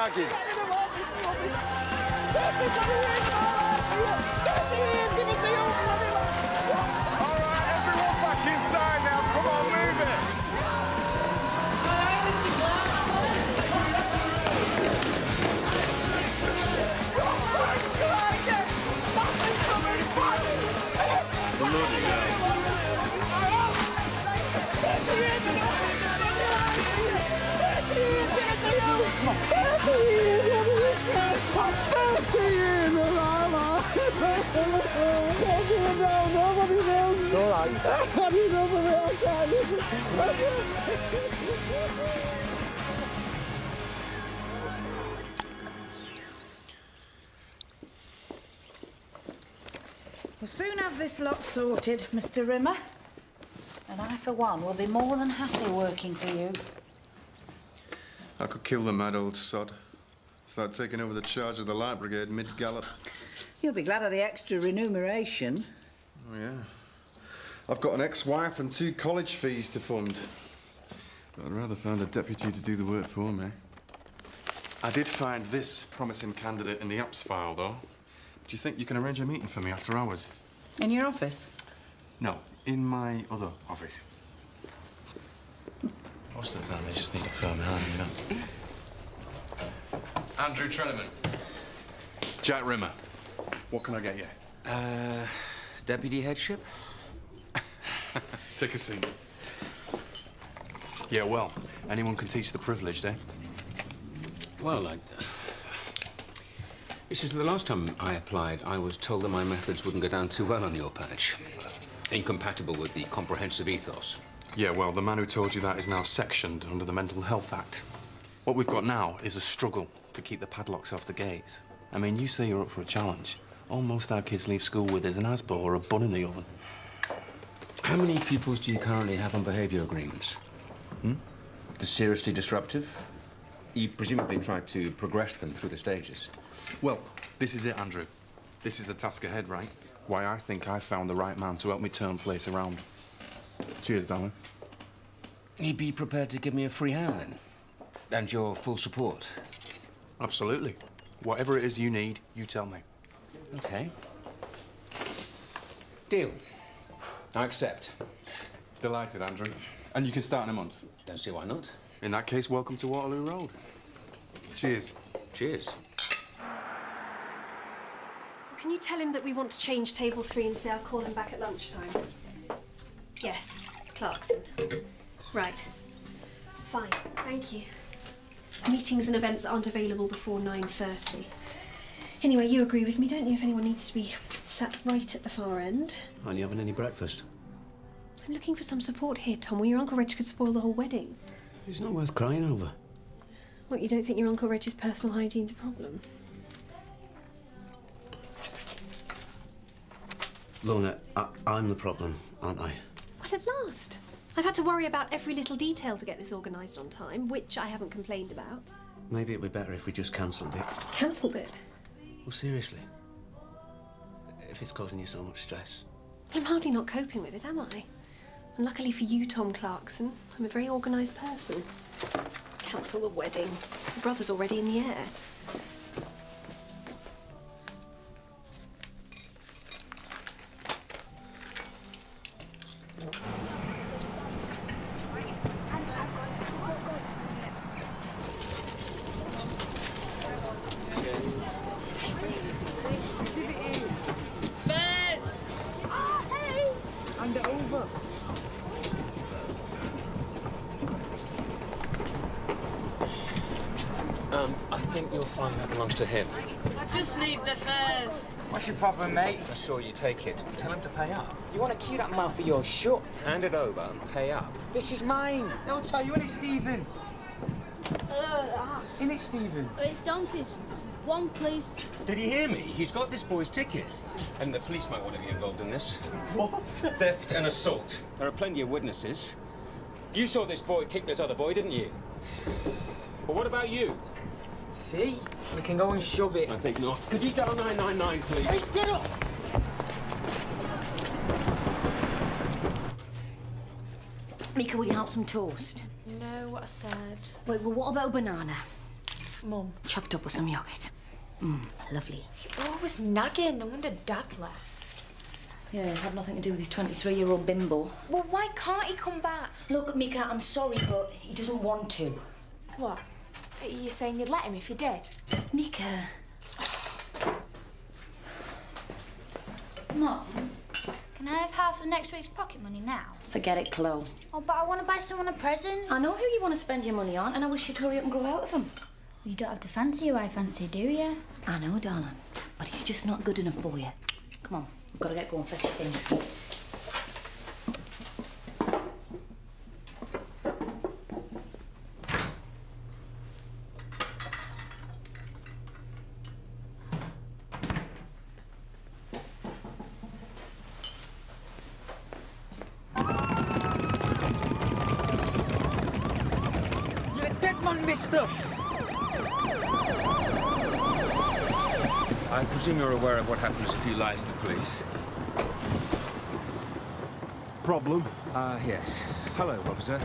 shagging. All right, everyone back inside now. Come on, move it. Bloody hell. We'll soon have this lot sorted, Mr. Rimmer. And I, for one, will be more than happy working for you. I could kill the mad old sod. Start taking over the charge of the light brigade mid-gallop. You'll be glad of the extra remuneration. Oh, yeah. I've got an ex-wife and 2 college fees to fund. But I'd rather find a deputy to do the work for me. I did find this promising candidate in the apps file, though. Do you think you can arrange a meeting for me after hours? In your office? No, in my other office. Most of the time, they just need a firm hand, you know. Andrew Treneman. Jack Rimmer. What can I get you? Deputy headship? Take a seat. Yeah, well, anyone can teach the privileged, eh? Well, this is the last time I applied. I was told that my methods wouldn't go down too well on your patch. Incompatible with the comprehensive ethos. Yeah, well, the man who told you that is now sectioned under the Mental Health Act. What we've got now is a struggle to keep the padlocks off the gates. I mean, you say you're up for a challenge. All most our kids leave school with is an asbo or a bun in the oven. How many pupils do you currently have on behaviour agreements? The seriously disruptive? You presumably tried to progress them through the stages. Well, this is it, Andrew. This is the task ahead, right? Why I think I found the right man to help me turn place around. Cheers, darling. You'd be prepared to give me a free hand, then? And your full support? Absolutely. Whatever it is you need, you tell me. OK. Deal. I accept. Delighted, Andrew. And you can start in a month. Don't see why not. In that case, welcome to Waterloo Road. Cheers. Cheers. Can you tell him that we want to change table 3 and say I'll call him back at lunchtime? Yes, Clarkson. Right. Fine, thank you. Meetings and events aren't available before 9:30. Anyway, you agree with me, don't you, if anyone needs to be sat right at the far end? Aren't you having any breakfast? I'm looking for some support here, Tom, or your Uncle Reg could spoil the whole wedding. It's not worth crying over. What, you don't think your Uncle Reg's personal hygiene's a problem? Lorna, I'm the problem, aren't I? Well, at last. I've had to worry about every little detail to get this organised on time, which I haven't complained about. Maybe it'd be better if we just cancelled it. Cancelled it? Well, seriously. If it's causing you so much stress. I'm hardly not coping with it, am I? And luckily for you, Tom Clarkson, I'm a very organised person. Cancel the wedding. The brother's already in the air. I think you'll find that belongs to him. I just need the fares. What's your problem, mate? I saw you take it. Tell him to pay up. You want to keep that mouth of yours shut? Hand it over and pay up. This is mine. They'll tell you, innit, Stephen? Innit, Stephen? It's Dante's. One, please. Did you hear me? He's got this boy's ticket. And the police might want to be involved in this. What? Theft and assault. There are plenty of witnesses. You saw this boy kick this other boy, didn't you? But what about you? See? We can go and shove it. I think not. Could you dial 999, please? Hey, get up! Mika, we have some toast. No, what I said. Wait, well, what about a banana? Mum. Chopped up with some yoghurt. Lovely. You're always nagging. No wonder Dad left. Yeah, it had nothing to do with his 23-year-old bimbo. Well, why can't he come back? Look, Mika, I'm sorry, but he doesn't want to. What? Are you saying you'd let him if he did? Mika. Mum. Can I have half of next week's pocket money now? Forget it, Chloe. Oh, but I want to buy someone a present. I know who you want to spend your money on, and I wish you'd hurry up and grow out of him. You don't have to fancy who I fancy, do you? I know, darling, but he's just not good enough for you. Come on, we've got to get going, fetch your things. You're a dead man, mister! I presume you're aware of what happens if you lie to the police. Problem? Yes. Hello, officer.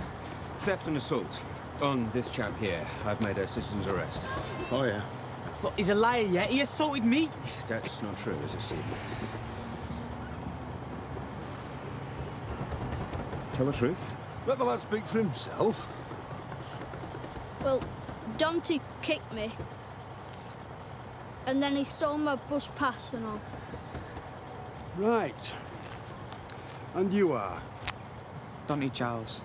Theft and assault. On this chap here, I've made a citizen's arrest. Oh, yeah. Look, he's a liar, yeah? He assaulted me. That's not true, is it, Stephen? Tell the truth. Let the lad speak for himself. Well, Dante kicked me. And then he stole my bus pass and all. Right. And you are? Donny Charles.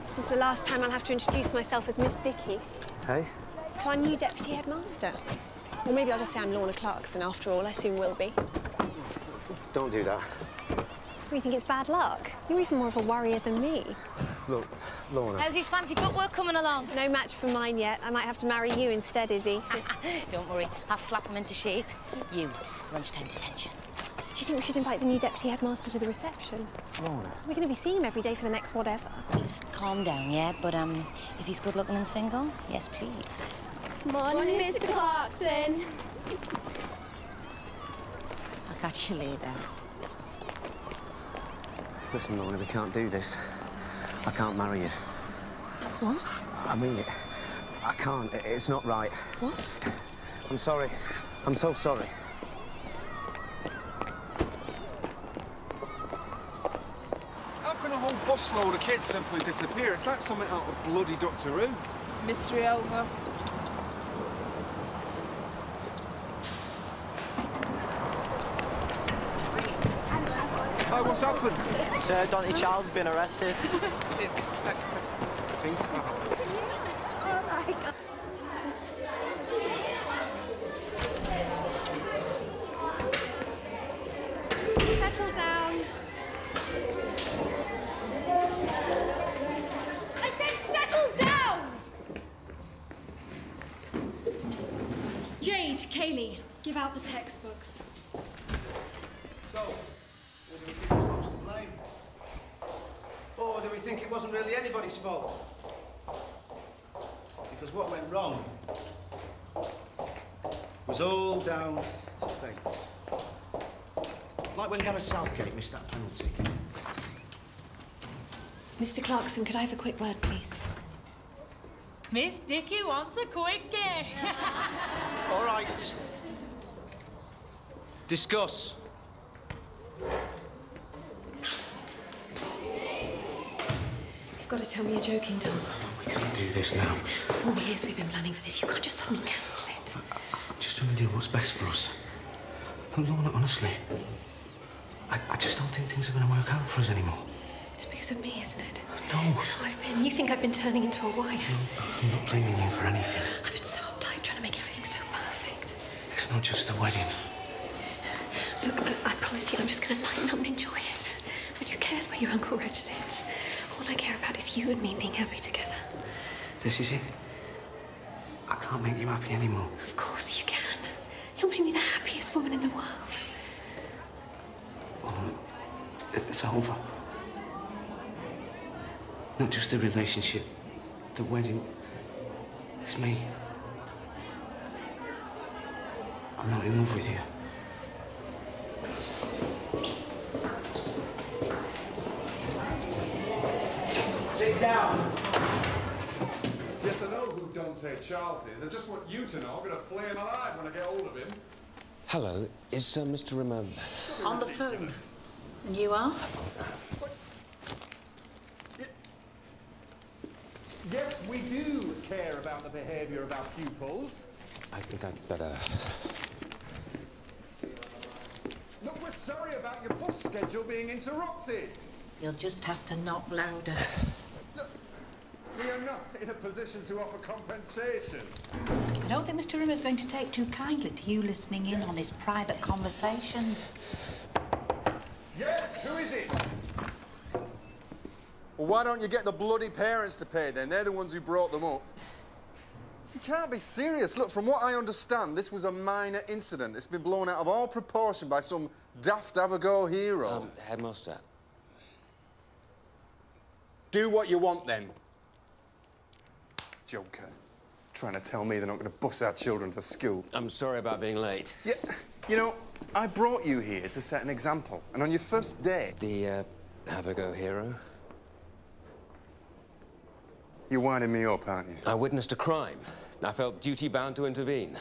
This is the last time I'll have to introduce myself as Miss Dickey. Hey? To our new deputy headmaster. Or maybe I'll just say I'm Lorna Clarkson, after all. I soon will be. Don't do that. You think it's bad luck? You're even more of a worrier than me. Look, Lorna. How's his fancy footwork coming along? No match for mine yet. I might have to marry you instead, Izzy. Don't worry, I'll slap him into shape. You, lunchtime detention. Do you think we should invite the new deputy headmaster to the reception? Lorna. We're going to be seeing him every day for the next whatever. Just calm down, yeah? But, if he's good-looking and single, yes, please. Morning, Mr. Clarkson. I'll catch you later. Listen, Lorna, we can't do this. I can't marry you. What? I mean it. I can't. It's not right. What? I'm sorry. I'm so sorry. How can a whole busload of kids simply disappear? Is that something out of bloody Doctor Who? Mystery over. Oh, what's happened? Sir Dante Charles has been arrested. Settle down. I said settle down! Jade, Kaylee, give out the textbooks. Or do we think it wasn't really anybody's fault? Because what went wrong was all down to fate. Like when Gareth Southgate missed that penalty. Mr. Clarkson, could I have a quick word, please? Miss Dickey wants a quickie. All right. Discuss. You've got to tell me you're joking, Tom. We can't do this now. 4 years we've been planning for this. You can't just suddenly cancel it. I'm just trying to do what's best for us. Look, Lorna, honestly, I just don't think things are going to work out for us anymore. It's because of me, isn't it? No. You think I've been turning into a wife? No, I'm not blaming you for anything. I've been so uptight trying to make everything so perfect. It's not just the wedding. Look, I promise you I'm just going to lighten up and enjoy it. I mean, who cares where your Uncle Reg sits? All I care about is you and me being happy together. This is it. I can't make you happy anymore. Of course you can. You'll make me the happiest woman in the world. Well, it's over. Not just the relationship, the wedding. It's me. I'm not in love with you. Charles is. I just want you to know I'm going to flay him alive when I get hold of him. Hello, is Mr. Rimmer... On the phone. And you are? Yes, we do care about the behaviour of our pupils. I think I'd better... Look, we're sorry about your bus schedule being interrupted. You'll just have to knock louder. Look, we are not in a position to offer compensation. I don't think Mr. Rimmer's going to take too kindly to you listening in on his private conversations. Yes, who is it? Well, why don't you get the bloody parents to pay then? They're the ones who brought them up. You can't be serious. Look, from what I understand, this was a minor incident. It's been blown out of all proportion by some daft have-a-go hero. Headmaster. Do what you want, then. Joker. Trying to tell me they're not going to bus our children to school. I'm sorry about being late. Yeah, you know, I brought you here to set an example. And on your first day... The, have-a-go hero? You're winding me up, aren't you? I witnessed a crime. I felt duty-bound to intervene.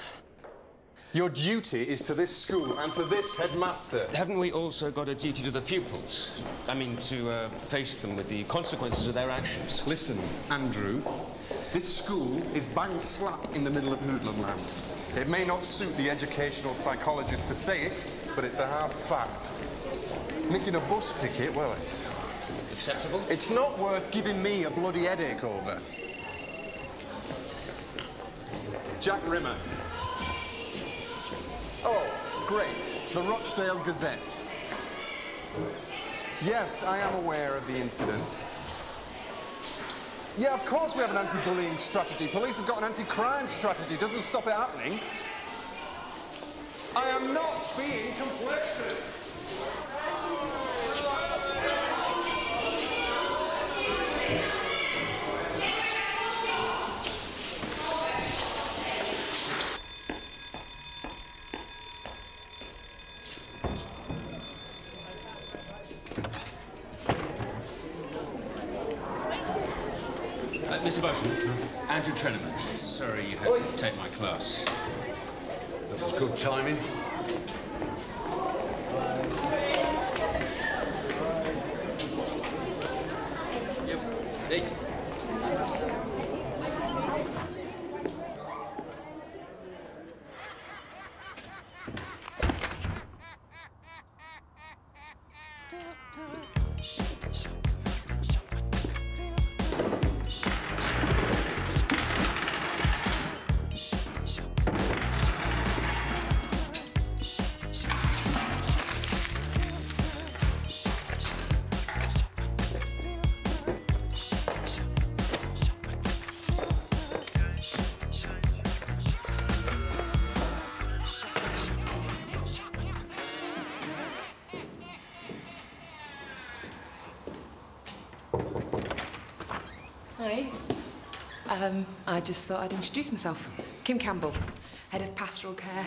Your duty is to this school and to this headmaster. Haven't we also got a duty to the pupils? I mean, to face them with the consequences of their actions. Listen, Andrew, this school is bang slap in the middle of Hoodlum land. It may not suit the educational psychologist to say it, but it's a hard fact. Nicking a bus ticket, well, it's... acceptable? It's not worth giving me a bloody headache over. Jack Rimmer. Oh, great. The Rochdale Gazette. Yes, I am aware of the incident. Yeah, of course we have an anti-bullying strategy. Police have got an anti-crime strategy. Doesn't stop it happening. I am not being complacent. Mr. Bushman, Andrew Treneman. Sorry you had to take my class. That was good timing. Yep. Hey. Hi. I just thought I'd introduce myself. Kim Campbell, Head of Pastoral Care.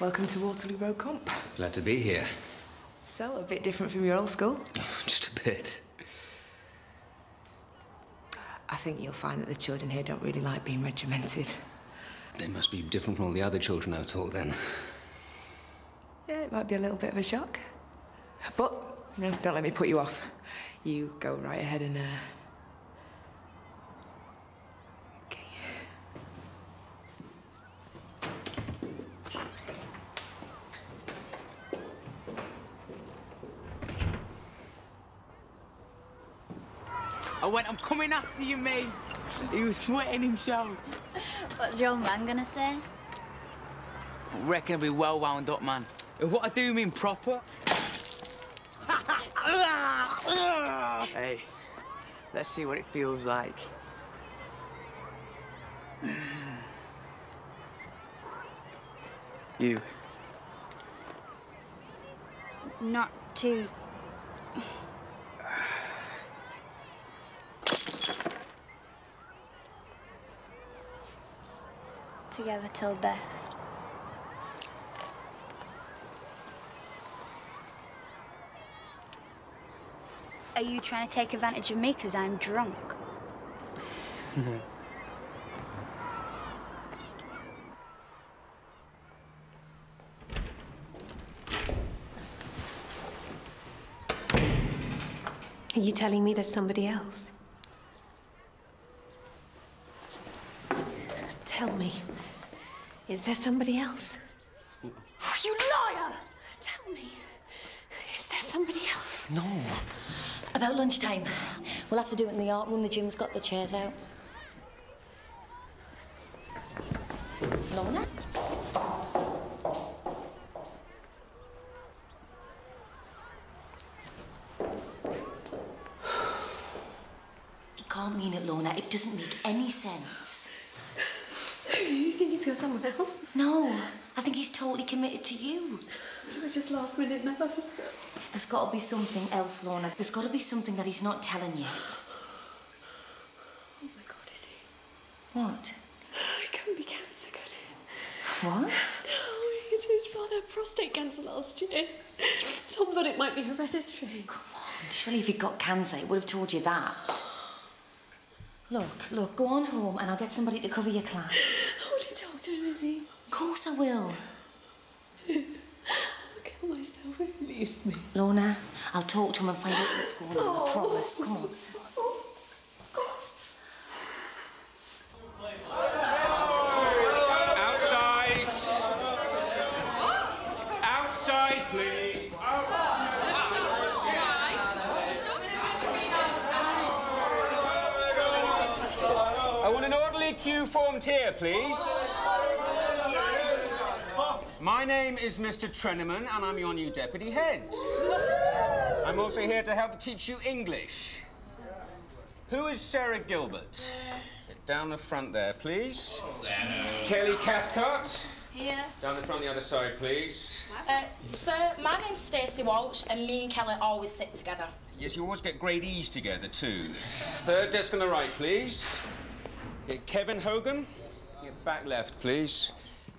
Welcome to Waterloo Road Comp. Glad to be here. So, a bit different from your old school? Just a bit. I think you'll find that the children here don't really like being regimented. They must be different from all the other children I've taught then. Yeah, it might be a little bit of a shock. But, no, don't let me put you off. You go right ahead and, I'm coming after you, mate. He was sweating himself. What's your old man gonna say? I reckon he'll be well wound up, man. And what I do mean proper. Hey, let's see what it feels like. You. Not too. Together till death. Are you trying to take advantage of me because I'm drunk? Are you telling me there's somebody else? Tell me, is there somebody else? Oh, you liar! Tell me, is there somebody else? No. About lunchtime. We'll have to do it in the art room. The gym's got the chairs out. Lorna? You can't mean it, Lorna. It doesn't make any sense. You think he's got someone else? No, I think he's totally committed to you. You were just last minute nervous. There's got to be something else, Lorna. There's got to be something that he's not telling you. Oh my God, is he? What? It can't be cancer, could it? What? No, his father had prostate cancer last year. Tom thought it might be hereditary. Come on, surely if he'd got cancer, it would have told you that. Look, go on home and I'll get somebody to cover your class. I want to talk to him, is he? Of course I will. I'll kill myself if he leaves me. Lorna, I'll talk to him and find out what's going on. I promise. Come on. Outside! Outside, please! I want an orderly queue formed here, please. My name is Mr. Treneman, and I'm your new deputy head. I'm also here to help teach you English. Who is Sarah Gilbert? Down the front there, please. Kelly Cathcart. Here. Down the front the other side, please. Sir, my name's Stacey Walsh, and me and Kelly always sit together. Yes, you always get grade E's together, too. Third desk on the right, please. Kevin Hogan. Back left, please.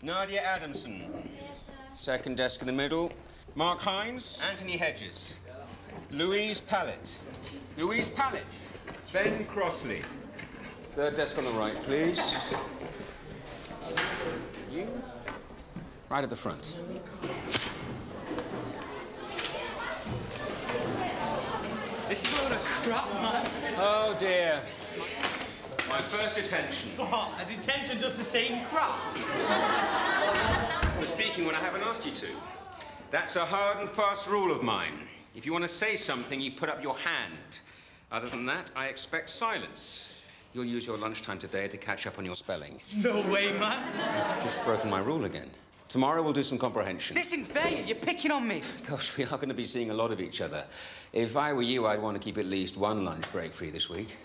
Nadia Adamson. Yes, sir. Second desk in the middle. Mark Hines. Anthony Hedges. Louise Pallett. Louise Pallett. Ben Crossley. Third desk on the right, please. You? Right at the front. This is a load of crap, man. Oh, dear. My first detention. What? A detention just the same crap? I'm speaking when I haven't asked you to. That's a hard and fast rule of mine. If you want to say something, you put up your hand. Other than that, I expect silence. You'll use your lunchtime today to catch up on your spelling. No way, man. You've just broken my rule again. Tomorrow we'll do some comprehension. This isn't fair. You're picking on me. Gosh, we are going to be seeing a lot of each other. If I were you, I'd want to keep at least one lunch break free this week.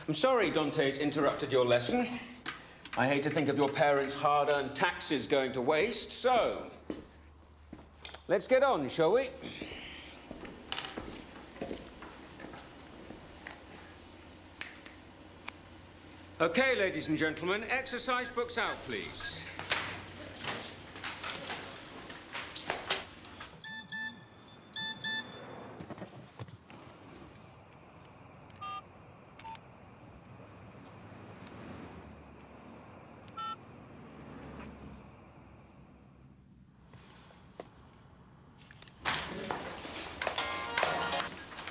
I'm sorry Dante's interrupted your lesson. I hate to think of your parents' hard-earned taxes going to waste, so let's get on, shall we? Okay, ladies and gentlemen, exercise books out, please.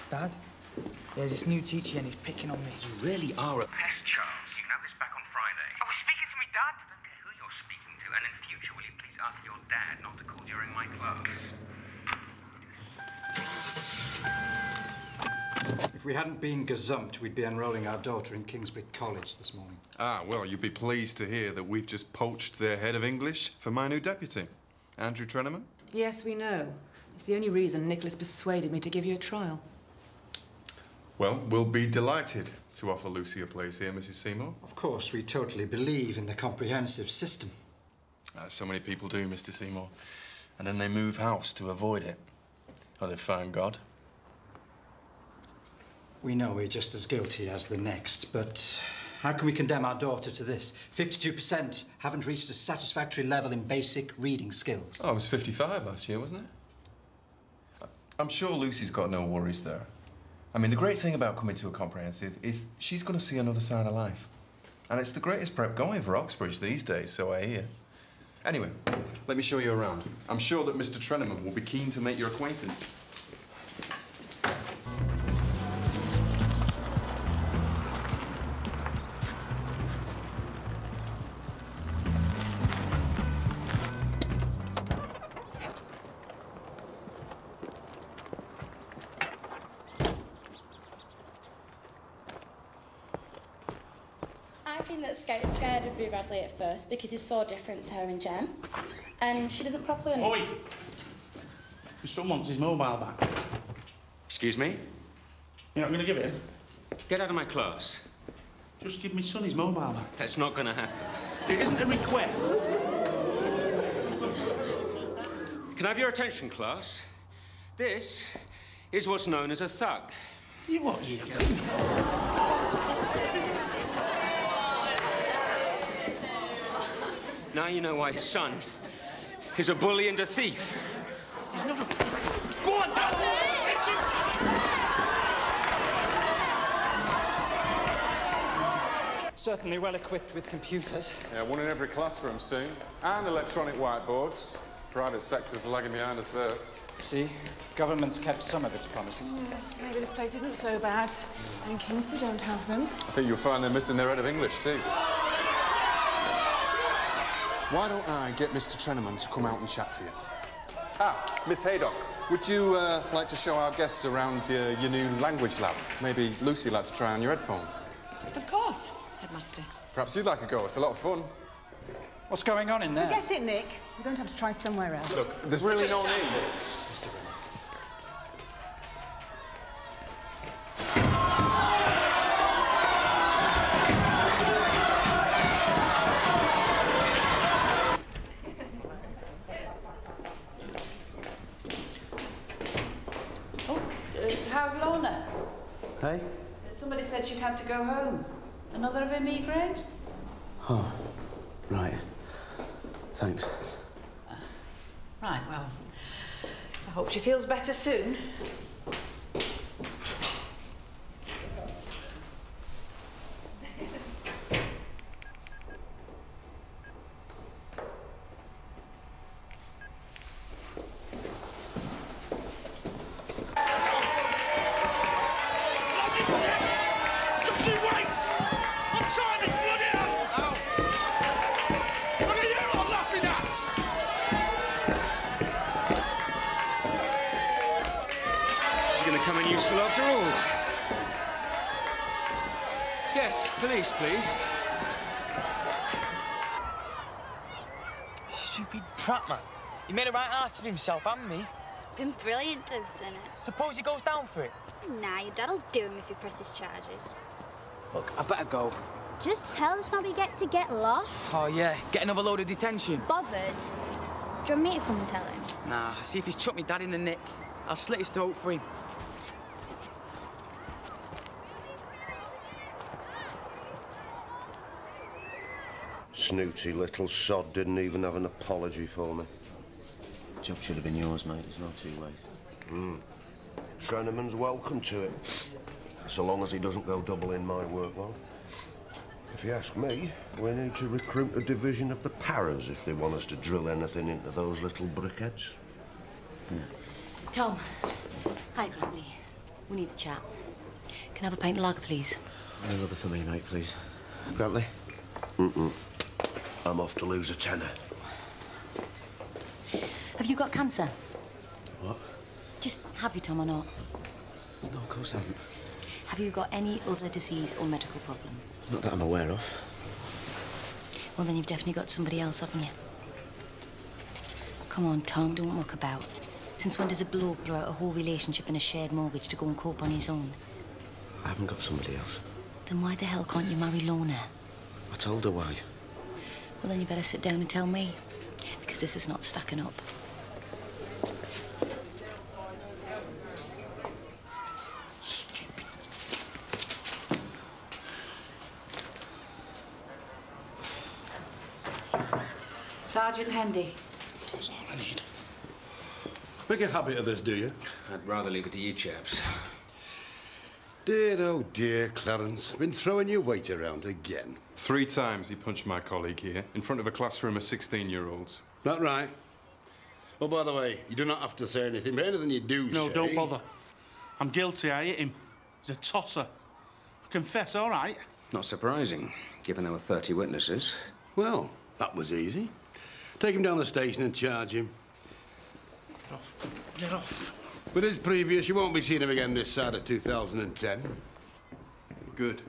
Dad, there's this new teacher and he's picking on me. You really are a pest, Charles. You can have this back on Friday. Oh, speaking to me, Dad? I don't care who you're speaking to. And in future, will you please ask your dad not to call during my class? If we hadn't been gazumped, we'd be enrolling our daughter in Kingsbridge College this morning. Ah, well, you'd be pleased to hear that we've just poached their head of English for my new deputy, Andrew Treneman. Yes, we know. It's the only reason Nicholas persuaded me to give you a trial. Well, we'll be delighted to offer Lucy a place here, Mrs. Seymour. Of course, we totally believe in the comprehensive system. So many people do, Mr. Seymour. And then they move house to avoid it. Or they find God. We know we're just as guilty as the next, but how can we condemn our daughter to this? 52% haven't reached a satisfactory level in basic reading skills. Oh, it was 55 last year, wasn't it? I'm sure Lucy's got no worries there. I mean, the great thing about coming to a comprehensive is she's going to see another side of life. And it's the greatest prep going for Oxbridge these days, so I hear. Anyway, let me show you around. I'm sure that Mr. Treneman will be keen to make your acquaintance. I think that Scout's scared of Boo Bradley at first because he's so different to her and Jem. And she doesn't properly understand... Oi! My son wants his mobile back. Excuse me? You're not going to give it him? Get out of my class. Just give my son his mobile back. That's not going to happen. It isn't a request. Can I have your attention, class? This is what's known as a thug. You what, you? Now you know why his son is a bully and a thief. He's not a... Go on, Dad! Certainly well equipped with computers. Yeah, one in every classroom soon. And electronic whiteboards. Private sector's lagging behind us there. See? Government's kept some of its promises. Maybe this place isn't so bad. And Kingsbury don't have them. I think you'll find they're missing their head of English, too. Why don't I get Mr. Treneman to come out and chat to you? Ah, Miss Haydock, would you like to show our guests around your new language lab? Maybe Lucy'd like to try on your headphones. Of course, Headmaster. Perhaps you'd like a go. It's a lot of fun. What's going on in there? Forget it, Nick. We're going to have to try somewhere else. Look, there's really no need. Mr. Rimmer. How's Lorna? Hey? Somebody said she'd had to go home. Another of her migraines? Oh, right. Thanks. Right, well, I hope she feels better soon. Useful after all. Yes, police, please. Stupid prat, man. He made a right ass of himself and me. Been brilliant to have seen it. Suppose he goes down for it? Nah, your dad'll do him if he presses charges. Look, I better go. Just tell us not we get to get lost. Oh, yeah, get another load of detention. Bothered? Do you want me to come and tell him? Nah, see if he's chucked me dad in the nick. I'll slit his throat for him. Snooty little sod didn't even have an apology for me. Job should have been yours, mate. There's no two ways. Treneman's welcome to it, so long as he doesn't go doubling my workload. If you ask me, we need to recruit a division of the paras if they want us to drill anything into those little brickheads. Tom. Hi, Grantley. We need a chat. Can I have a pint of lager, please? Another for me, mate, please. Grantley? I'm off to lose a tenner. Have you got cancer? What? Just have you, Tom, or not? No, of course I haven't. Have you got any other disease or medical problem? Not that I'm aware of. Well, then you've definitely got somebody else, haven't you? Come on, Tom, don't muck about. Since when does a bloke throw out a whole relationship and a shared mortgage to go and cope on his own? I haven't got somebody else. Then why the hell can't you marry Lorna? I told her why. Well, then you better sit down and tell me, because this is not stacking up. Sergeant Hendy. That's all I need. Make a habit of this, do you? I'd rather leave it to you chaps. Dear, oh dear, Clarence. Been throwing your weight around again. 3 times he punched my colleague here, in front of a classroom of 16-year-olds. That right? Oh, by the way, you do not have to say anything, but anything you do say... No, don't bother. I'm guilty, I hit him. He's a tosser. Confess, all right? Not surprising, given there were 30 witnesses. Well, that was easy. Take him down the station and charge him. Get off. Get off. With his previous, you won't be seeing him again this side of 2010. Good.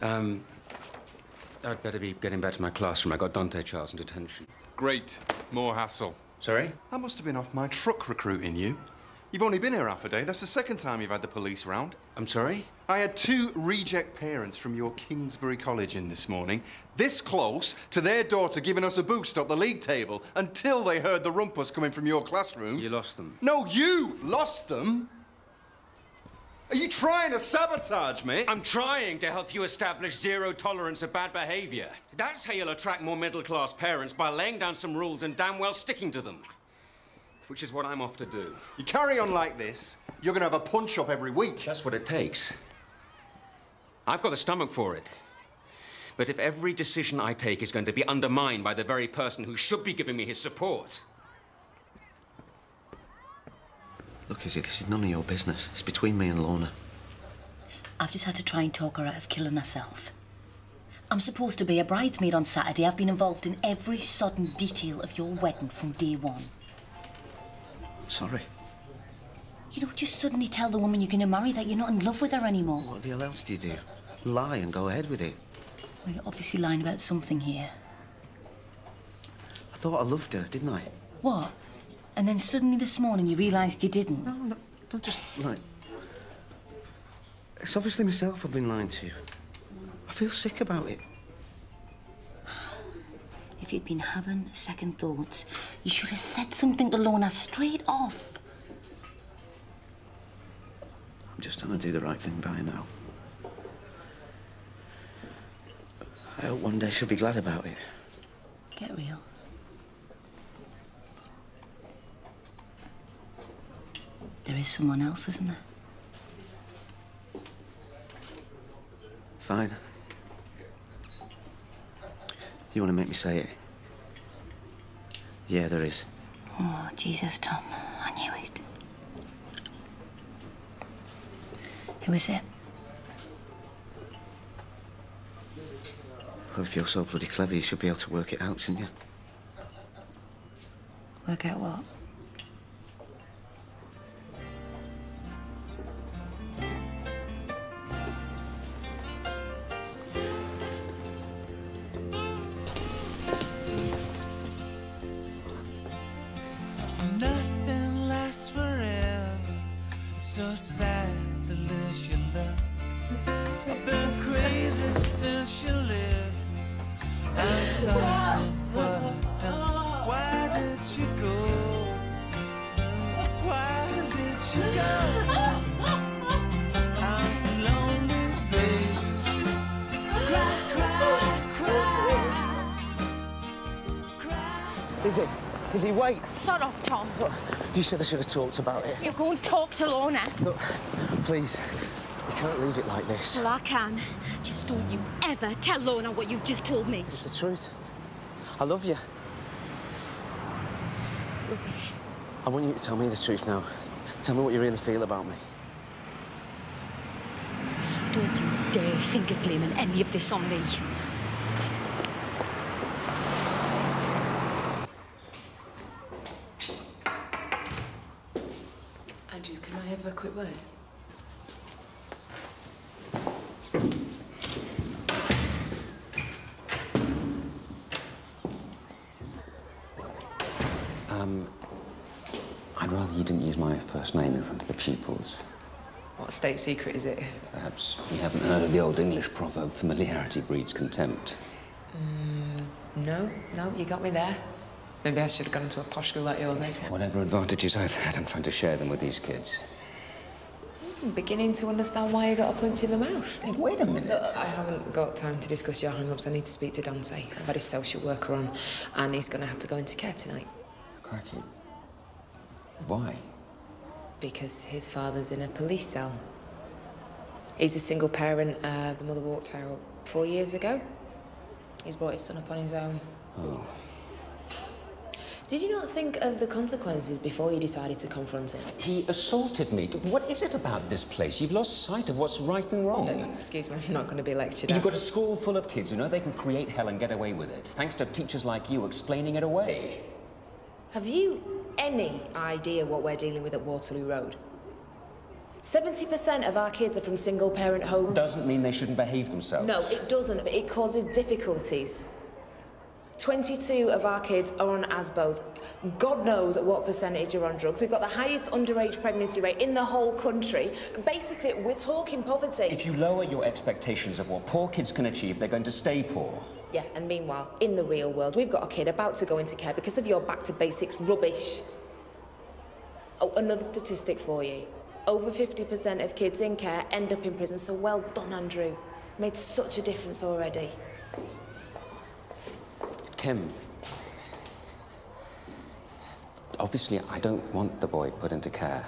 I'd better be getting back to my classroom. I got Dante Charles in detention. Great. More hassle. Sorry? I must have been off my truck recruiting you. You've only been here half a day. That's the second time you've had the police round. I'm sorry? I had 2 reject parents from your Kingsbury College in this morning, this close to their daughter giving us a boost up the league table until they heard the rumpus coming from your classroom. You lost them. No, you lost them. Are you trying to sabotage me? I'm trying to help you establish zero tolerance of bad behaviour. That's how you'll attract more middle-class parents, by laying down some rules and damn well sticking to them. Which is what I'm off to do. You carry on like this, you're going to have a punch-up every week. That's what it takes. I've got the stomach for it. But if every decision I take is going to be undermined by the very person who should be giving me his support... Look, Izzy, this is none of your business. It's between me and Lorna. I've just had to try and talk her out of killing herself. I'm supposed to be a bridesmaid on Saturday. I've been involved in every sodden detail of your wedding from day one. Sorry. You don't just suddenly tell the woman you're going to marry that you're not in love with her anymore. What the hell else do you do? Lie and go ahead with it. Well, you're obviously lying about something here. I thought I loved her, didn't I? What? And then suddenly this morning you realised you didn't? No, don't just, like... It's obviously myself I've been lying to. I feel sick about it. If you'd been having second thoughts, you should have said something to Lorna straight off. I'm just trying to do the right thing by her now. I hope one day she'll be glad about it. Get real. There is someone else, isn't there? Fine. You want to make me say it? Yeah, there is. Oh, Jesus, Tom. I knew it. Who is it? Well, if you're so bloody clever, you should be able to work it out, shouldn't you? Work out what? Nothing lasts forever. It's so sad to lose your love. I've been crazy since you left. I'm sorry for what I've done. Why did you go? Why did you go? I'm lonely, baby. Cry, cry, cry. Izzy, wait. Sod off, Tom. Look, you said I should have talked about it. You go and talk to Lorna. Look, please. You can't leave it like this. Well, I can. Just don't you ever tell Lorna what you've just told me. It's the truth. I love you. Rubbish. I want you to tell me the truth now. Tell me what you really feel about me. Don't you dare think of blaming any of this on me. Andrew, can I have a quick word? I'd rather you didn't use my first name in front of the pupils. What state secret is it? Perhaps you haven't heard of the old English proverb, familiarity breeds contempt. No, you got me there. Maybe I should have gone into a posh school like yours, eh? Whatever advantages I've had, I'm trying to share them with these kids. I'm beginning to understand why you got a punch in the mouth. Hey, wait a minute. Look, I haven't got time to discuss your hang-ups. I need to speak to Dante. I've had his social worker on, and he's going to have to go into care tonight. Cracky. Why? because his father's in a police cell. He's a single parent. The mother walked out 4 years ago. He's brought his son up on his own. Oh. Did you not think of the consequences before you decided to confront him? He assaulted me. What is it about this place? You've lost sight of what's right and wrong. Excuse me, I'm not going to be lectured You've at. got a school full of kids who know they can create hell and get away with it, thanks to teachers like you explaining it away. Have you any idea what we're dealing with at Waterloo Road? 70% of our kids are from single-parent homes. Doesn't mean they shouldn't behave themselves. No, it doesn't, but it causes difficulties. 22 of our kids are on ASBOs. God knows what percentage are on drugs. We've got the highest underage pregnancy rate in the whole country. Basically, we're talking poverty. If you lower your expectations of what poor kids can achieve, they're going to stay poor. Yeah, and meanwhile, in the real world, we've got a kid about to go into care because of your back-to-basics rubbish. Oh, another statistic for you. Over 50% of kids in care end up in prison, so well done, Andrew. Made such a difference already. Kim, obviously I don't want the boy put into care.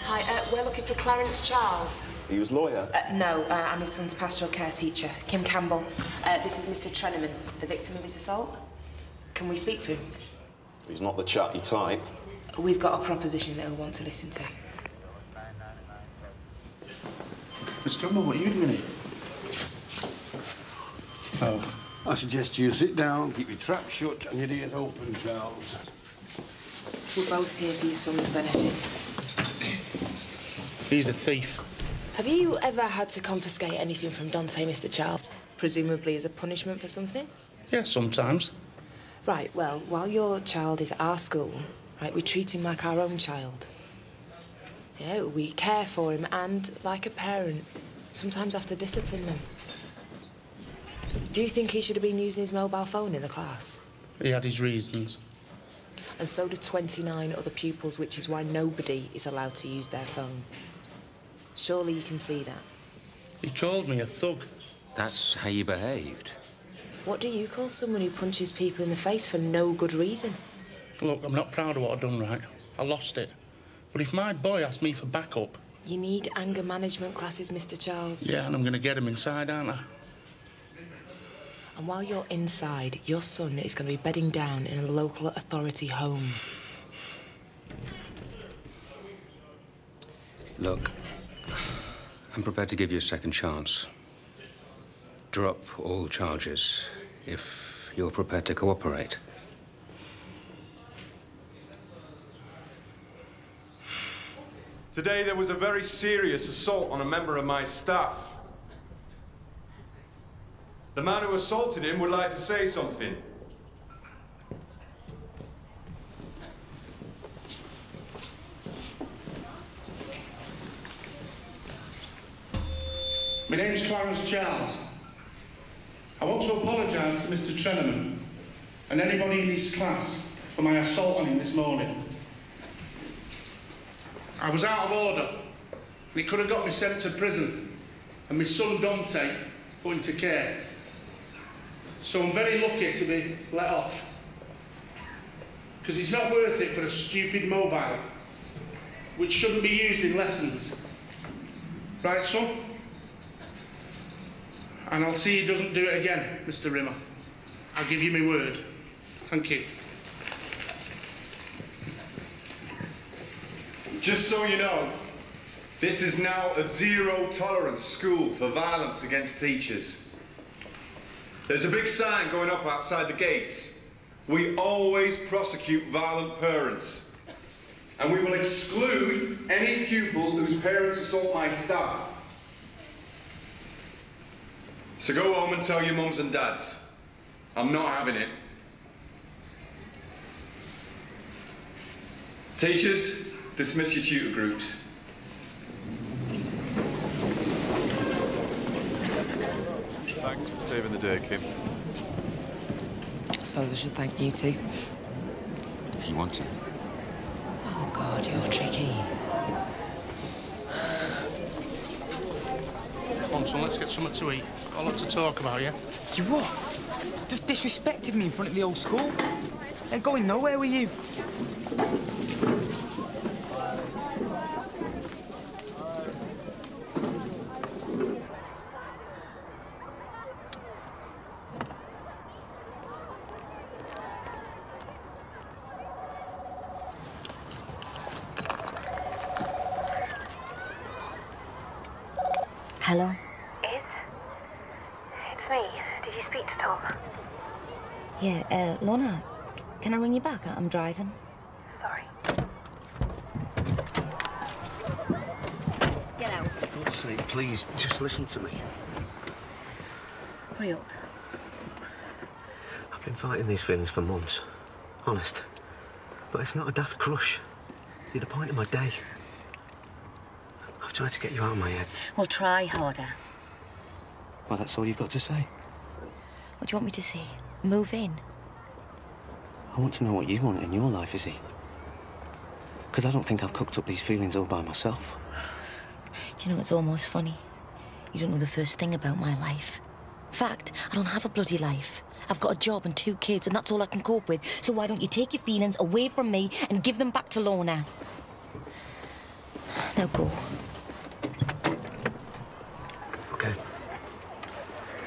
Hi, we're looking for Clarence Charles. He was lawyer? No, I'm his son's pastoral care teacher, Kim Campbell. This is Mr. Treneman, the victim of his assault. Can we speak to him? He's not the chatty type. We've got a proposition that he'll want to listen to. Mr. Campbell, what are you doing here? Oh. I suggest you sit down, keep your trap shut and your ears open, Charles. We're both here for your son's benefit. He's a thief. Have you ever had to confiscate anything from Dante, Mr. Charles? Presumably as a punishment for something? Yeah, sometimes. Right, well, while your child is at our school, right, we treat him like our own child. You know, we care for him and, like a parent, sometimes have to discipline them. Do you think he should have been using his mobile phone in the class? He had his reasons. And so do 29 other pupils, which is why nobody is allowed to use their phone. Surely you can see that. He called me a thug. That's how you behaved. What do you call someone who punches people in the face for no good reason? Look, I'm not proud of what I've done, right? I lost it. But if my boy asks me for backup... You need anger management classes, Mr. Charles. Yeah, and I'm going to get him inside, aren't I? And while you're inside, your son is going to be bedding down in a local authority home. Look, I'm prepared to give you a second chance. Drop all charges if you're prepared to cooperate. Today there was a very serious assault on a member of my staff. The man who assaulted him would like to say something. My name's Clarence Charles. I want to apologise to Mr. Treneman and anybody in his class for my assault on him this morning. I was out of order, and it could have got me sent to prison, and my son Dante put into care. So I'm very lucky to be let off, because it's not worth it for a stupid mobile, which shouldn't be used in lessons. Right, son? And I'll see he doesn't do it again, Mr. Rimmer. I'll give you my word. Thank you. Just so you know, this is now a zero-tolerance school for violence against teachers. There's a big sign going up outside the gates. We always prosecute violent parents. And we will exclude any pupil whose parents assault my staff. So go home and tell your mums and dads. I'm not having it. Teachers, dismiss your tutor groups. Thanks for saving the day, Kim. I suppose I should thank you too. If you want to. Oh, God, you're tricky. home, son. Let's get something to eat. Got a lot to talk about, yeah? You what? Just disrespected me in front of the old school. Ain't going nowhere with you. Hello? Is? It's me. Did you speak to Tom? Yeah, Lorna, can I ring you back? I'm driving. Sorry. Get out. For God's sake, please, just listen to me. Hurry up. I've been fighting these feelings for months. Honest. But it's not a daft crush. You're the point of my day. I've tried to get you out of my head. Well, try harder. Well, that's all you've got to say. What do you want me to say? Move in? I want to know what you want in your life, Izzy. Because I don't think I've cooked up these feelings all by myself. Do you know, it's almost funny. You don't know the first thing about my life. In fact, I don't have a bloody life. I've got a job and 2 kids, and that's all I can cope with. So why don't you take your feelings away from me and give them back to Lorna? Now go. Okay.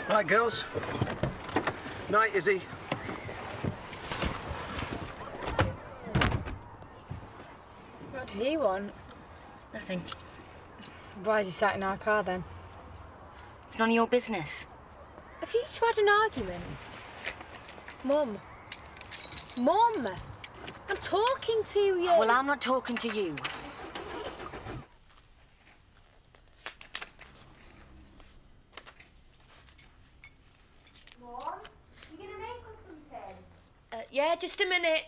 Right, girls. Night, Izzy. What do you want? Nothing. Why is he sat in our car then? It's none of your business. Have you two had an argument? Mum. Mum! I'm talking to you! Well, I'm not talking to you. Mum, you gonna make us something? Yeah, just a minute.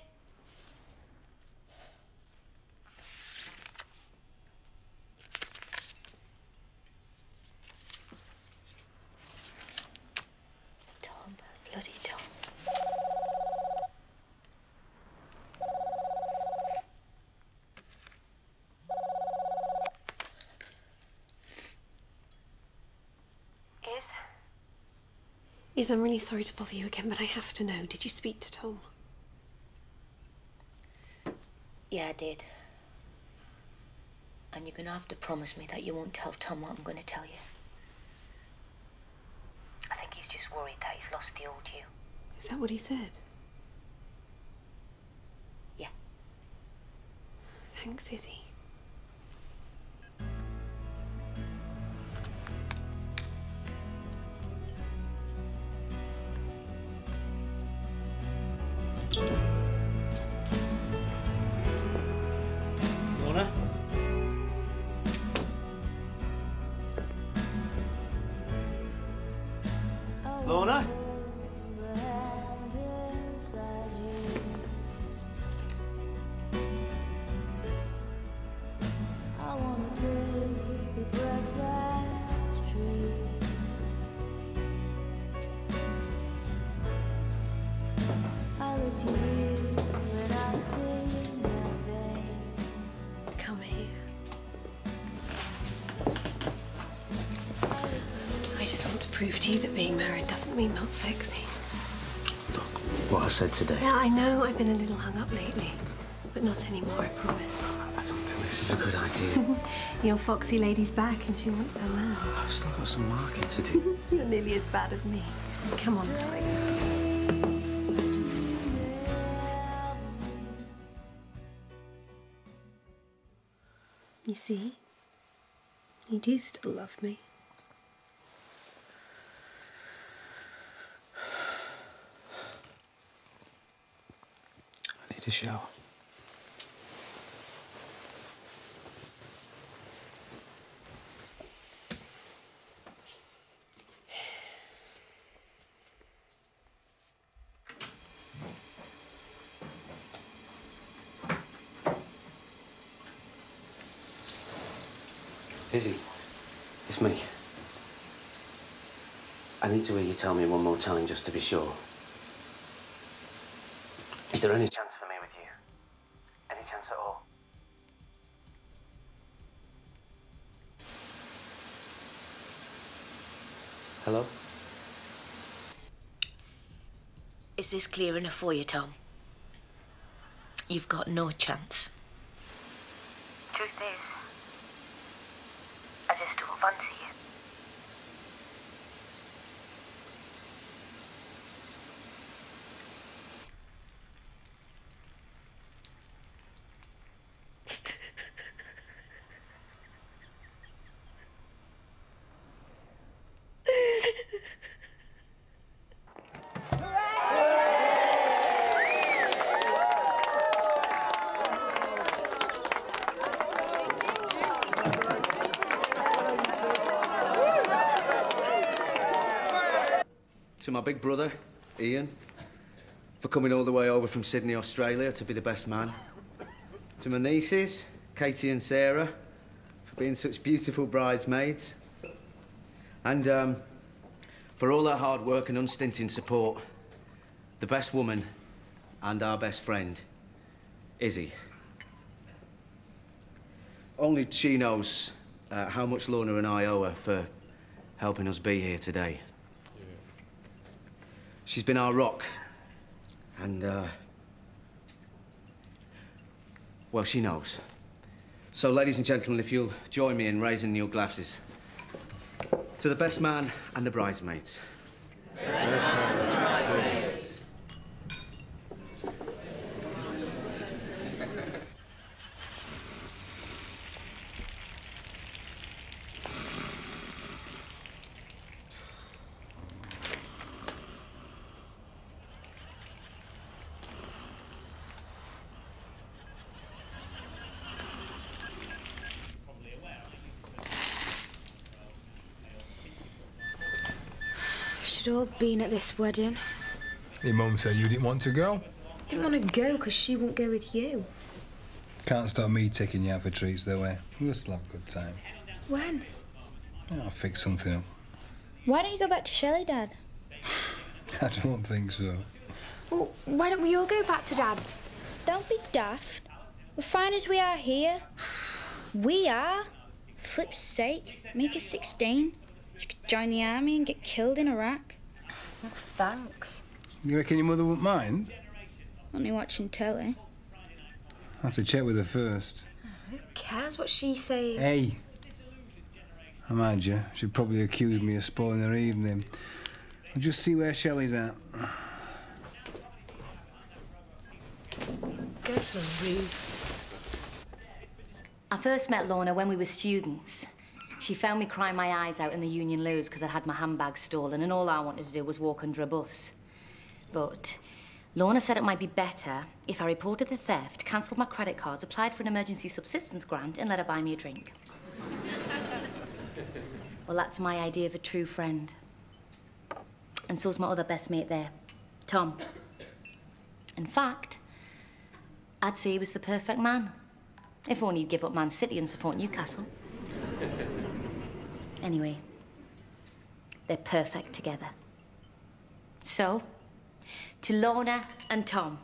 Tom, bloody Tom. Is, I'm really sorry to bother you again, but I have to know. Did you speak to Tom? Yeah, I did. And you're gonna have to promise me that you won't tell Tom what I'm gonna tell you. I think he's just worried that he's lost the old you. Is that what he said? Yeah. Thanks, Izzy. Lorna? Lorna? Come here. I just want to prove to you that being married doesn't mean not sexy. What I said today. Yeah, I know I've been a little hung up lately, but not anymore, I promise. I don't think this is a good idea. Your foxy lady's back and she wants her man. I've still got some marking to do. You're nearly as bad as me. Come on, Tiger. You see? You do still love me. I need a shower. Izzy, it's me. I need to hear you tell me one more time just to be sure. Is there any chance for me with you? Any chance at all? Hello? Is this clear enough for you, Tom? You've got no chance. Truth is, I just don't fancy you. To my big brother, Ian, for coming all the way over from Sydney, Australia to be the best man. To my nieces, Katie and Sarah, for being such beautiful bridesmaids. And for all their hard work and unstinting support, the best woman and our best friend, Izzy. Only she knows how much Lorna and I owe her for helping us be here today. She's been our rock, and, well, she knows. So, ladies and gentlemen, if you'll join me in raising your glasses to the best man and the bridesmaids. Should all been at this wedding. Your mum said you didn't want to go? Didn't want to go because she won't go with you. Can't stop me taking you out for treats, though, eh? We'll still have a good time. When? Yeah, I'll fix something up. Why don't you go back to Shelley, Dad? I don't think so. Well, why don't we all go back to Dad's? Don't be daft. We're fine as we are here. We are. Flip's sake, make her 16. She could join the army and get killed in Iraq. Oh, thanks. You reckon your mother wouldn't mind? Only watching telly. I'll have to check with her first. Who cares what she says? Hey! I mind you, she'd probably accuse me of spoiling her evening. I'll just see where Shelley's at. Go to a room. I first met Lorna when we were students. She found me crying my eyes out in the Union Loads because I'd had my handbag stolen and all I wanted to do was walk under a bus. But Lorna said it might be better if I reported the theft, cancelled my credit cards, applied for an emergency subsistence grant and let her buy me a drink. Well, that's my idea of a true friend. And so's my other best mate there, Tom. In fact, I'd say he was the perfect man. If only he'd give up Man City and support Newcastle. Anyway, they're perfect together. So, to Lorna and Tom.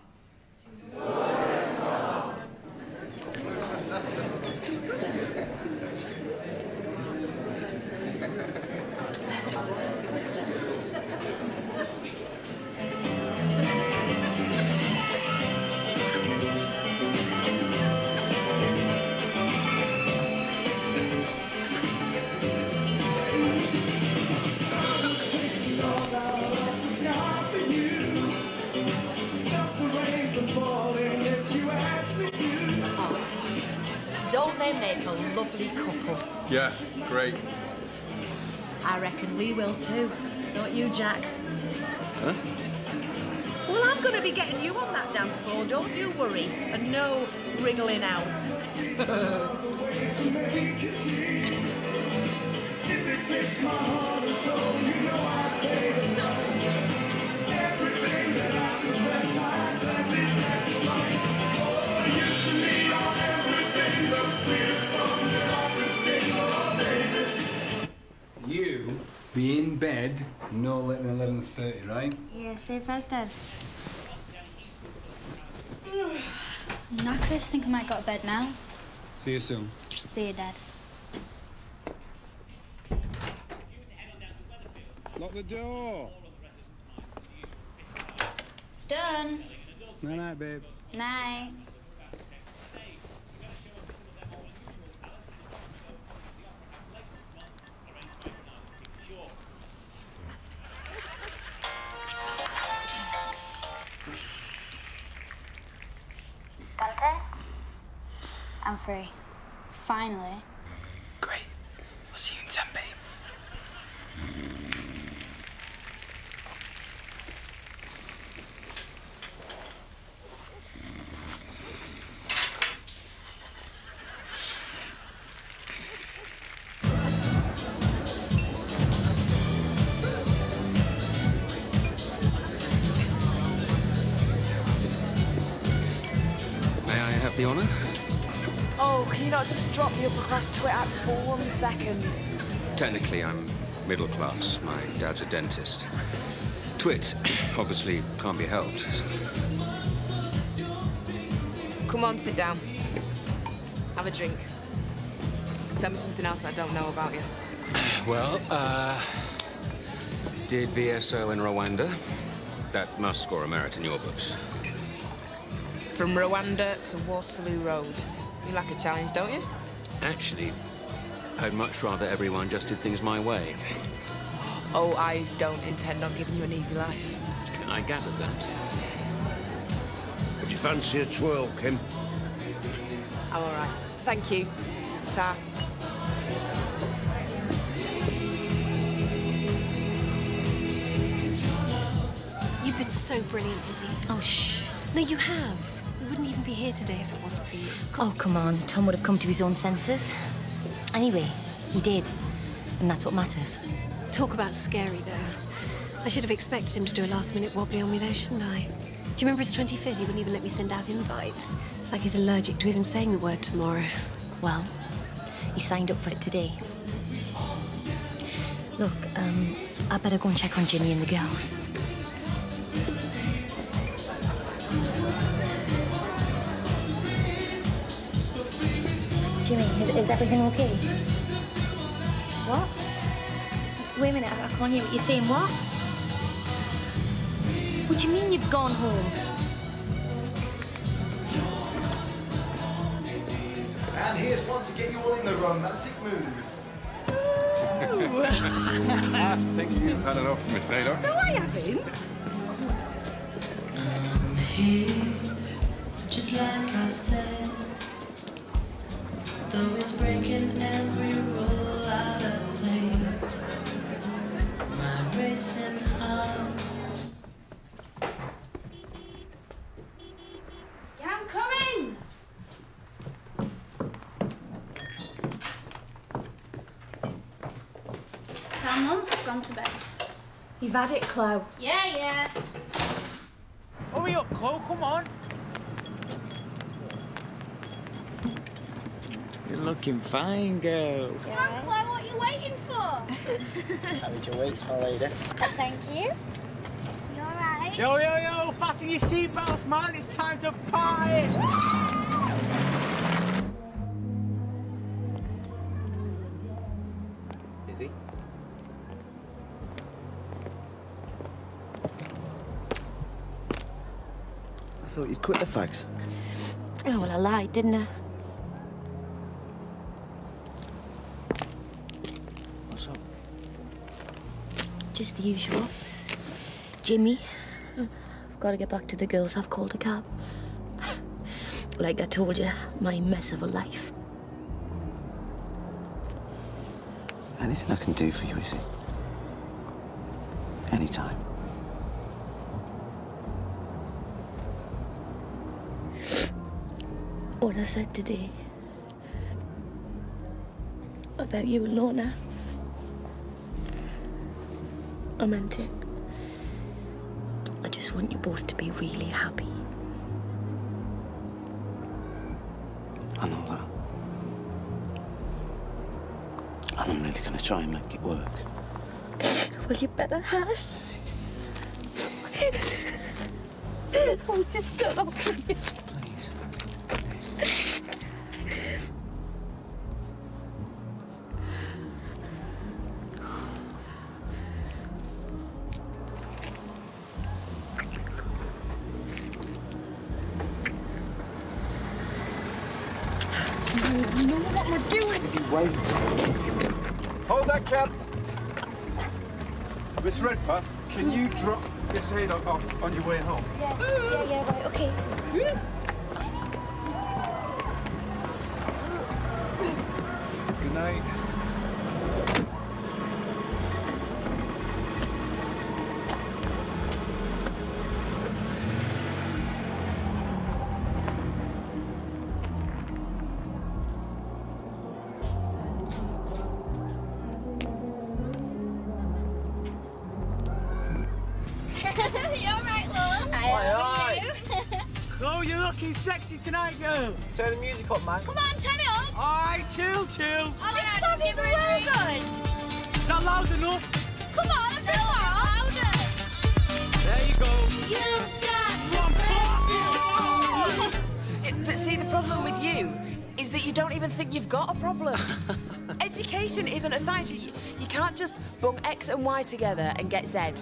Don't they make a lovely couple? Yeah, great. I reckon we will too. Don't you, Jack? Huh? Well, I'm going to be getting you on that dance floor, don't you worry. And no wriggling out. You be in bed no later than 11:30, right? Yeah, safe as Dad. Knackers, think I might go to bed now. See you soon. See you, Dad. Lock the door. It's done. Night, night, babe. Night. Dante? I'm free. Finally. Great. I'll see you in 10, babe. May I have the honour? Oh, can you not just drop the upper-class twit acts for 1 second? Technically, I'm middle class. My dad's a dentist. Twit, obviously, can't be helped. Come on, sit down. Have a drink. Tell me something else that I don't know about you. Well, did VSO in Rwanda? That must score a merit in your books. From Rwanda to Waterloo Road. You like a challenge, don't you? Actually, I'd much rather everyone just did things my way. Oh, I don't intend on giving you an easy life. I gathered that. Would you fancy a twirl, Kim? I'm all right. Thank you. Ta. You've been so brilliant, Lizzie. Oh, shh. No, you have. We wouldn't even be here today if it wasn't for you. Oh, come on. Tom would have come to his own senses. Anyway, he did. And that's what matters. Talk about scary, though. I should have expected him to do a last-minute wobbly on me, though, shouldn't I? Do you remember his 25th? He wouldn't even let me send out invites. It's like he's allergic to even saying the word tomorrow. Well, he signed up for it today. Look, I better go and check on Ginny and the girls. Jimmy, is everything okay? What? Wait a minute, I can't hear what you're saying. What? What do you mean you've gone home? And here's one to get you all in the romantic mood. I think you've had enough, Miss Ada. No, I haven't. Come here, just like I said. Though it's breaking every rule I've ever played. My racing heart. Yeah, I'm coming! Tell Mum I've gone to bed. You've had it, Chloe. Yeah. Hurry up, Chloe, come on. You're looking fine, girl. Come on, Chloe, what are you waiting for? How was your weeks, my lady? Thank you. You alright? Yo, fasten your seatbelts, man. It's time to party. Is he? I thought you'd quit the fags. Oh, well, I lied, didn't I? What's up? Just the usual. Jimmy, I've got to get back to the girls. I've called a cab. Like I told you, my mess of a life. Anything I can do for you, is it? Anytime. What I said today about you and Lorna, I meant it. I just want you both to be really happy. I know that. And I'm really going to try and make it work. Well, you better hush. Oh, just shut up. Please. No, what am I doing? Wait. Hold that cab. Miss Redpath, can you drop Miss Haydock off on your way home? Yeah, right, okay. Good night. You're right, Lord. Aye. Chloe, you're looking sexy tonight, girl. Turn the music up, man. Come on, turn it up. All right, chill. Oh, this song is well good. Is that loud enough? Come on, a bit louder. There you go. But see, the problem with you is that you don't even think you've got a problem. Education isn't a science. You can't just bung X and Y together and get Z.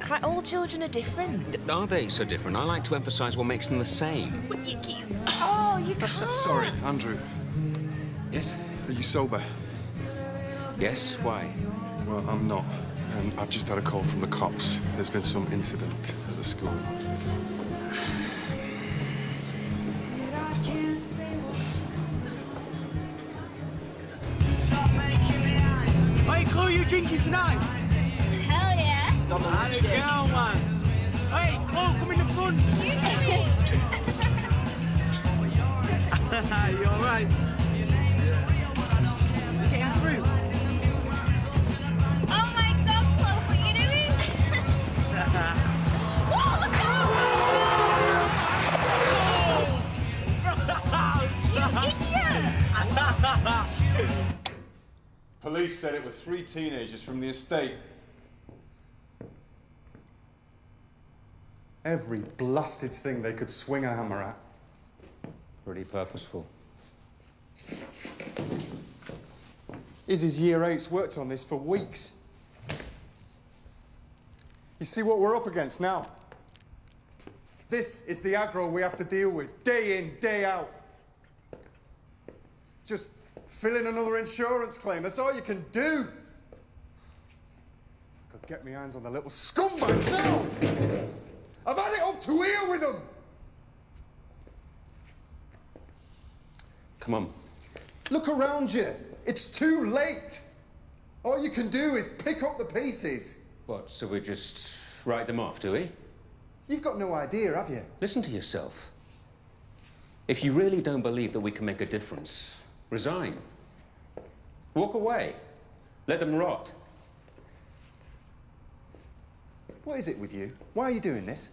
Like, all children are different. Are they so different? I like to emphasise what makes them the same. But you can't. Oh, you can't. Sorry, Andrew. Yes? Are you sober? Yes? Why? Well, I'm not. And I've just had a call from the cops. There's been some incident at the school. Hey, Chloe, you drinking tonight? Hell yeah. How's it going, man? Hey, Chloe, come in the front. You all right? You getting through? Oh my God, Chloe, what are you doing? Whoa, look out! You idiot! Police said it were 3 teenagers from the estate. Every blasted thing they could swing a hammer at. Pretty purposeful. Izzy's year 8's worked on this for weeks. You see what we're up against now? This is the aggro we have to deal with, day in, day out. Just fill in another insurance claim, that's all you can do. If I could get my hands on the little scumbags now! I've had it up to here with them! Come on. Look around you. It's too late. All you can do is pick up the pieces. What, so we just write them off, do we? You've got no idea, have you? Listen to yourself. If you really don't believe that we can make a difference, resign. Walk away. Let them rot. What is it with you? Why are you doing this?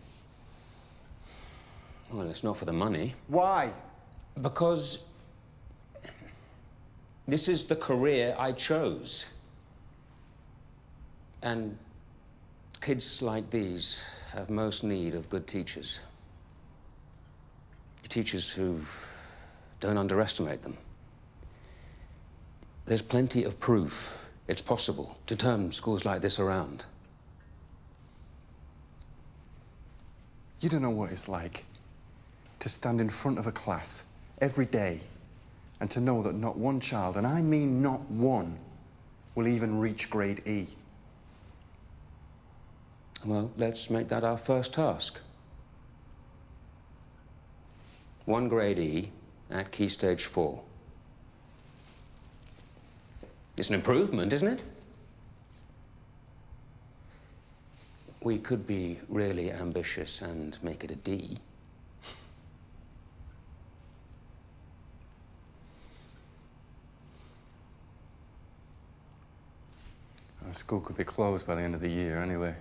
Well, it's not for the money. Why? Because this is the career I chose. And kids like these have most need of good teachers. Teachers who don't underestimate them. There's plenty of proof it's possible to turn schools like this around. You don't know what it's like to stand in front of a class every day and to know that not one child, and I mean not one, will even reach grade E. Well, let's make that our first task. 1 grade E at Key Stage 4. It's an improvement, isn't it? We could be really ambitious and make it a D. Our school could be closed by the end of the year anyway.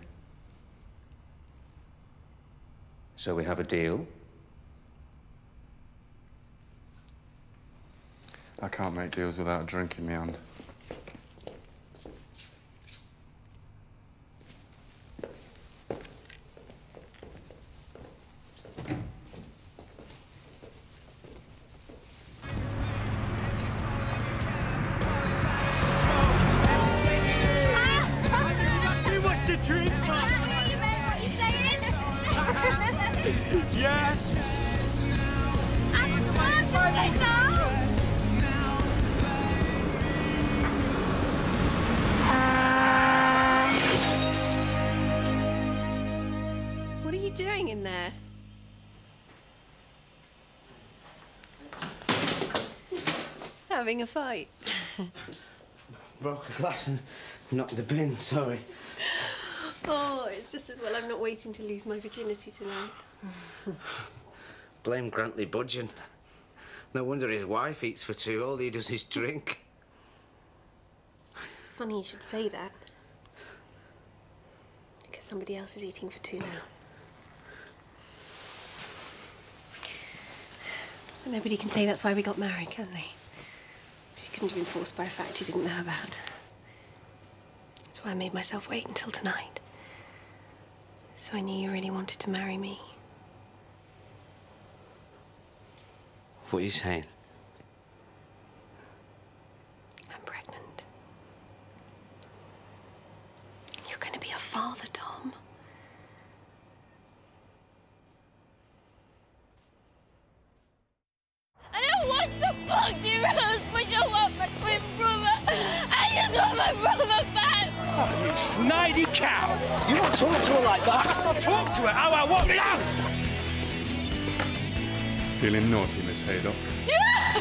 So we have a deal? I can't make deals without a drink in my hand. Too much to drink, man. Yes. I'm a are you doing in there? Having a fight? Broke a glass and knocked the bin, sorry. Oh, it's just as well I'm not waiting to lose my virginity tonight. Blame Grantley Budgeon. No wonder his wife eats for two. All he does is drink. It's funny you should say that. Because somebody else is eating for two now. But nobody can say that's why we got married, can they? She couldn't have been forced by a fact she didn't know about. That's why I made myself wait until tonight. So I knew you really wanted to marry me. What are you saying? I'm pregnant. You're going to be a father, Tom. I don't want to fuck you, Rose, but you want my twin brother. I just want my brother back. Oh, you snidey cow! You don't talk to her like that. I'll talk to her how I want now. Feeling naughty, Miss Haydock? Ah!